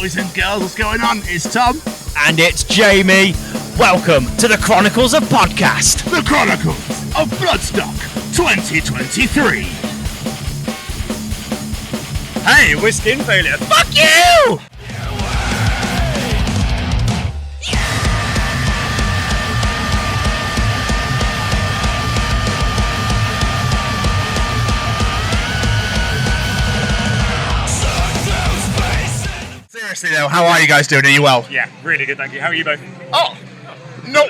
boys and girls, what's going on? It's Tom. And it's Jamie. Welcome to the Chronicles of Podcast. The Chronicles of Bloodstock 2023. Hey, we're Skin Failure. Fuck you! Seriously though, how are you guys doing? Are you well? Yeah, really good, thank you. How are you both? Oh, no,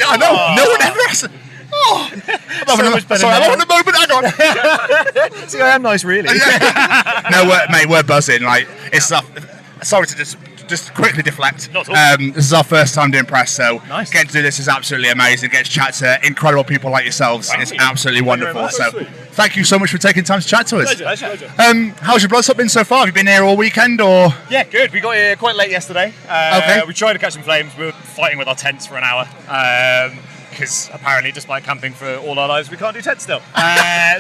I know, no one ever asked. Oh, I'm having a moment, hang on. See, I am nice, really. No, mate, we're buzzing. Like, it's sorry to just quickly deflect. Not at all. This is our first time doing press, so nice. Getting to do this is absolutely amazing. Getting to chat to incredible people like yourselves is absolutely wonderful. So, thank you so much for taking time to chat to us. Pleasure. How's your Bloodstock been so far? Have you been here all weekend, or? Yeah, good. We got here quite late yesterday. Okay. We tried to catch some flames. We were fighting with our tents for an hour. Because apparently, despite camping for all our lives, we can't do tents still.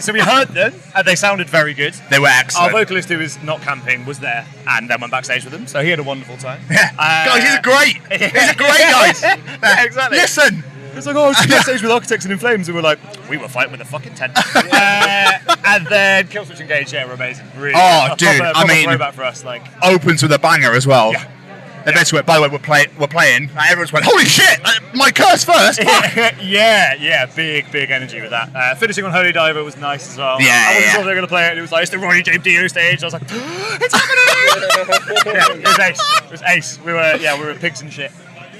So we heard them, and they sounded very good. They were excellent. Our vocalist, who is not camping, was there, and then went backstage with them, so he had a wonderful time. Yeah. Guys, he's great. He's a great guy. Yeah, exactly. Listen. It's like, oh, I was backstage with Architects and In Flames, and we're like, we were fighting with a fucking tent. And then Killswitch Engage, yeah, were amazing. Really. Oh, dude, proper throwback for us, like. Opens with a banger as well. Yeah. They basically went, by the way, we're playing. And everyone's went, holy shit! My curse first. yeah, big energy with that. Finishing on Holy Diver was nice as well. I wasn't sure they were going to play it. And it was like, it's the Ronnie James Dio stage. I was like, it's happening! Yeah, it was ace. We were pigs and shit.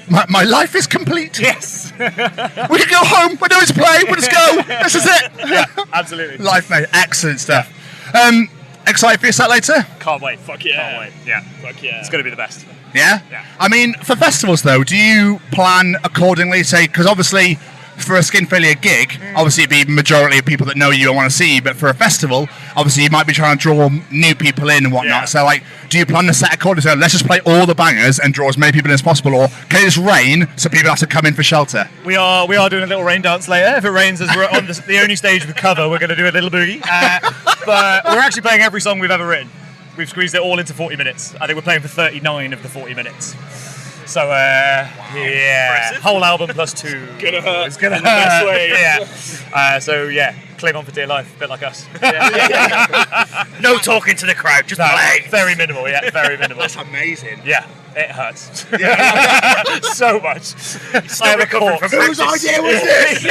My life is complete. Yes. We can go home. We're doing to play. We'll just go. This is it. Yeah, absolutely. Life, mate. Excellent stuff. Excited for your set later? Can't wait. Fuck yeah. Can't wait. Yeah. Fuck yeah. It's going to be the best. Yeah? I mean, for festivals, though, do you plan accordingly? Say, because obviously, for a Skin Failure gig, obviously it'd be majority of people that know you and want to see you, but for a festival, obviously you might be trying to draw new people in and whatnot. Yeah. So, like, do you plan to set accordingly? So let's just play all the bangers and draw as many people in as possible, or can it just rain so people have to come in for shelter? We are doing a little rain dance later. If it rains as we're on the only stage with cover, we're going to do a little boogie. But we're actually playing every song we've ever written. We've squeezed it all into 40 minutes. I think we're playing for 39 of the 40 minutes. So, yeah, impressive. Whole album plus 2. Gonna hurt. It's gonna hurt. Best way. Yeah. So, yeah, cling on for dear life, a bit like us. No talking to the crowd, just play. Very minimal, yeah, very minimal. That's amazing. Yeah, it hurts. Yeah. So much. Still recovering from Whose idea was this?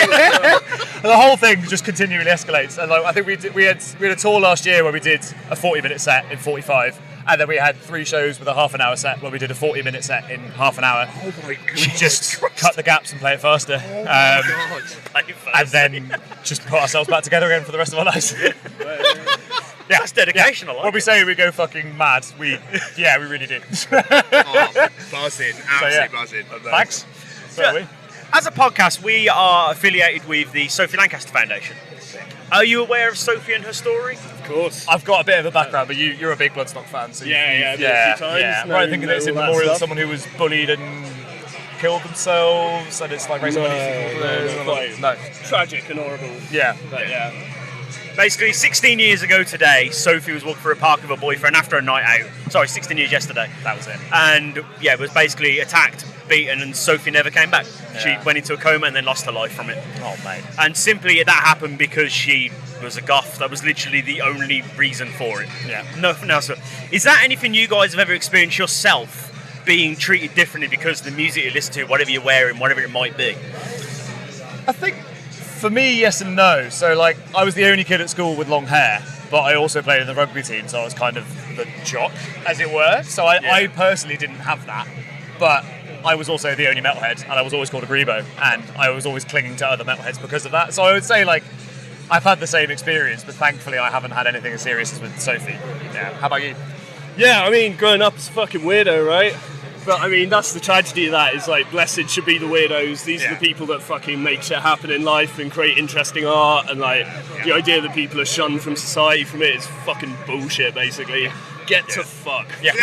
The whole thing just continually escalates. And like, I think we had a tour last year where we did a 40-minute set in 45. And then we had 3 shows with a half an hour set where we did a 40-minute set in half an hour. Oh my God. We just cut the gaps and play it faster. And then just put ourselves back together again for the rest of our lives. Yeah, that's dedication. I like when we say we go fucking mad, we really do. Buzzing. Absolutely buzzing. Thanks. As a podcast, we are affiliated with the Sophie Lancaster Foundation. Are you aware of Sophie and her story? Of course. I've got a bit of a background, but you're a big Bloodstock fan, so a few times. I'm right thinking that it's in memorial of someone who was bullied and killed themselves, and it's like raising money for people. No. Tragic and horrible. Yeah. But yeah. Basically, 16 years ago today, Sophie was walking through a park with her boyfriend after a night out. Sorry, 16 years yesterday. That was it. And, was basically attacked, beaten, and Sophie never came back. Yeah. She went into a coma and then lost her life from it. Oh, mate. And simply that happened because she was a goth. That was literally the only reason for it. Yeah. Nothing else. Is that anything you guys have ever experienced yourself, being treated differently because of the music you listen to, whatever you're wearing, whatever it might be? I think for me, yes and no. So, like, I was the only kid at school with long hair, but I also played in the rugby team, so I was kind of the jock, as it were. So I personally didn't have that, but I was also the only metalhead, and I was always called a grebo, and I was always clinging to other metalheads because of that. So I would say, like, I've had the same experience, but thankfully I haven't had anything as serious as with Sophie. Yeah. How about you? Yeah, I mean, growing up as a fucking weirdo, right? But I mean, that's the tragedy of that, is like, blessed should be the weirdos. These are the people that fucking make shit happen in life and create interesting art, and like, the idea that people are shunned from society from it is fucking bullshit, basically. Get to fuck. Yeah.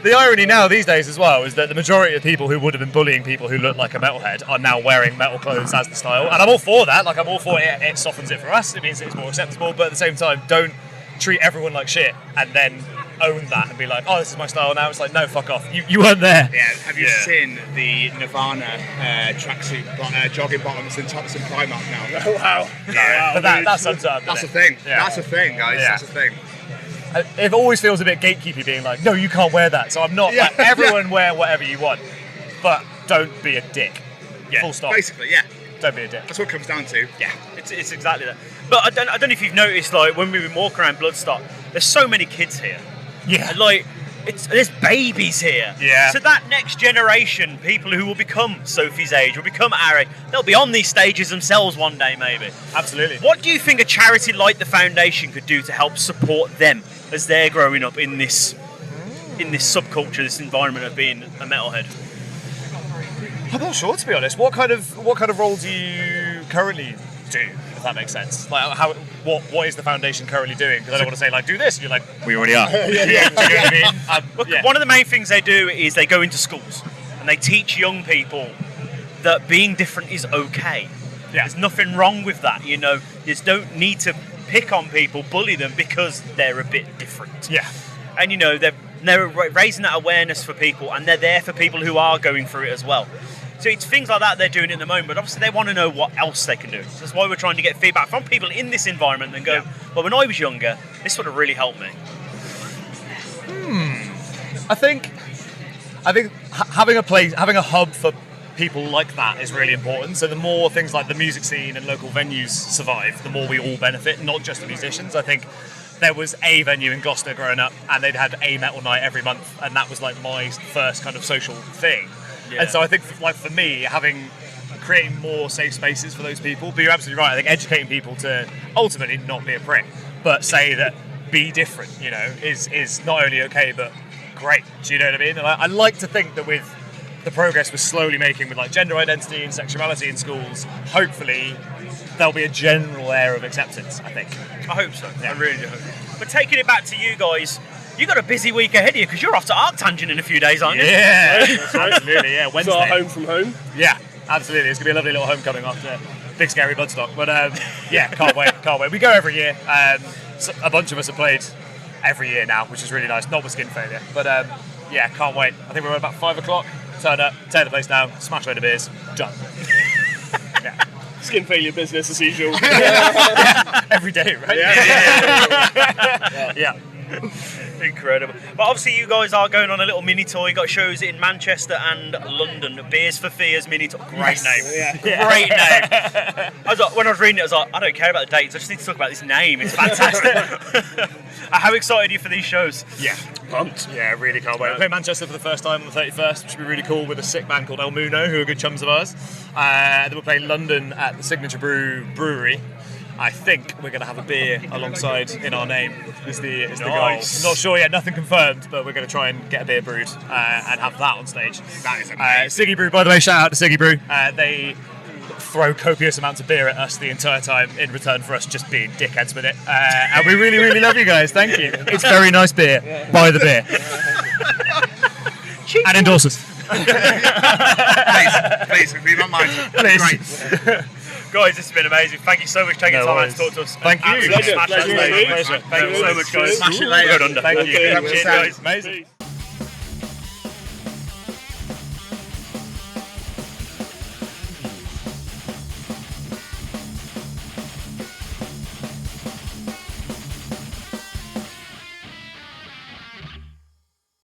The irony now these days as well is that the majority of people who would have been bullying people who look like a metalhead are now wearing metal clothes as the style, and I'm all for that. Like, I'm all for it. It softens it for us. It means it's more acceptable, but at the same time, don't treat everyone like shit and then own that and be like, oh, this is my style now. It's like, no, fuck off. You weren't there. Yeah, have you seen the Nirvana tracksuit jogging bottoms and tops and Primark now? Oh, wow. Yeah, but that sums up. That's a thing. Yeah. That's a thing, guys. Yeah. That's a thing. It always feels a bit gatekeepy being like, no, you can't wear that. So I'm not, like, everyone wear whatever you want, but don't be a dick. Yeah, full stop. Basically, yeah. Don't be a dick. That's what it comes down to. Yeah, it's exactly that. But I don't know if you've noticed, like, when we've been walking around Bloodstock, there's so many kids here. Yeah. And, like, there's babies here. Yeah. So that next generation, people who will become Sophie's age, will become our age, they'll be on these stages themselves one day, maybe. Absolutely. What do you think a charity like the Foundation could do to help support them as they're growing up in this subculture, this environment of being a metalhead? I'm not sure, to be honest. What kind of role do you currently do, if that makes sense? Like, what is the Foundation currently doing? Because I don't want to say, like, do this, and you're like, we already are. Do you know what I mean? Look, one of the main things they do is they go into schools and they teach young people that being different is okay. Yeah. There's nothing wrong with that, you know. You just don't need to pick on people, bully them because they're a bit different. Yeah. And, you know, they're raising that awareness for people, and they're there for people who are going through it as well. So it's things like that they're doing in the moment, but obviously they want to know what else they can do. So that's why we're trying to get feedback from people in this environment and go, well, when I was younger, this would have really helped me. I think having a hub for people like that is really important. So the more things like the music scene and local venues survive, the more we all benefit, not just the musicians. I think there was a venue in Gloucester growing up, and they'd had a metal night every month, and that was like my first kind of social thing. Yeah. And so I think, like, for me, creating more safe spaces for those people. But you're absolutely right. I think educating people to ultimately not be a prick, but say that be different, you know, is not only okay but great. Do you know what I mean? And I like to think that with the progress we're slowly making with, like, gender identity and sexuality in schools, hopefully there'll be a general air of acceptance, I think. I hope so. Yeah. I really do hope. But taking it back to you guys, you got a busy week ahead of you because you're off to ArcTanGent in a few days, aren't you? Yeah, absolutely. Yeah, Wednesday. So home from home. Yeah, absolutely. It's gonna be a lovely little homecoming after big scary Bloodstock. But yeah, can't wait. We go every year. So a bunch of us have played every year now, which is really nice. Not with Skin Failure, but yeah, can't wait. I think we're at about 5 o'clock. Turn up, tear the place down, smash a load of beers, done. Yeah. Skin failure business as usual. Every day, right? Yeah. Incredible. But obviously you guys are going on a little mini tour. You got shows in Manchester and London. Beers for Fears mini tour. Great name. Great name. When I was reading it, I was like, I don't care about the dates. I just need to talk about this name. It's fantastic. How excited are you for these shows? Yeah. Pumped. Yeah, really can't wait. We're playing Manchester for the first time on the 31st, which will be really cool, with a sick band called El Muno, who are good chums of ours. Then we're playing London at the Signature Brewery. I think we're going to have a beer alongside in our name is the goal. I'm not sure yet, nothing confirmed, but we're going to try and get a beer brewed and have that on stage. That is amazing. Siggy Brew, by the way, shout out to Siggy Brew. They throw copious amounts of beer at us the entire time in return for us just being dickheads with it. And we really, really love you guys. Thank you. It's very nice beer. Buy the beer. And endorse us. Please, read my mind. Please. Great. Guys, this has been amazing. Thank you so much for taking time out to talk to us. Thank you. Absolutely smashed Pleasure. that stage. Pleasure. Thank you so much, guys. Smash it later. Well done. Thank you. Cheers, guys. Amazing.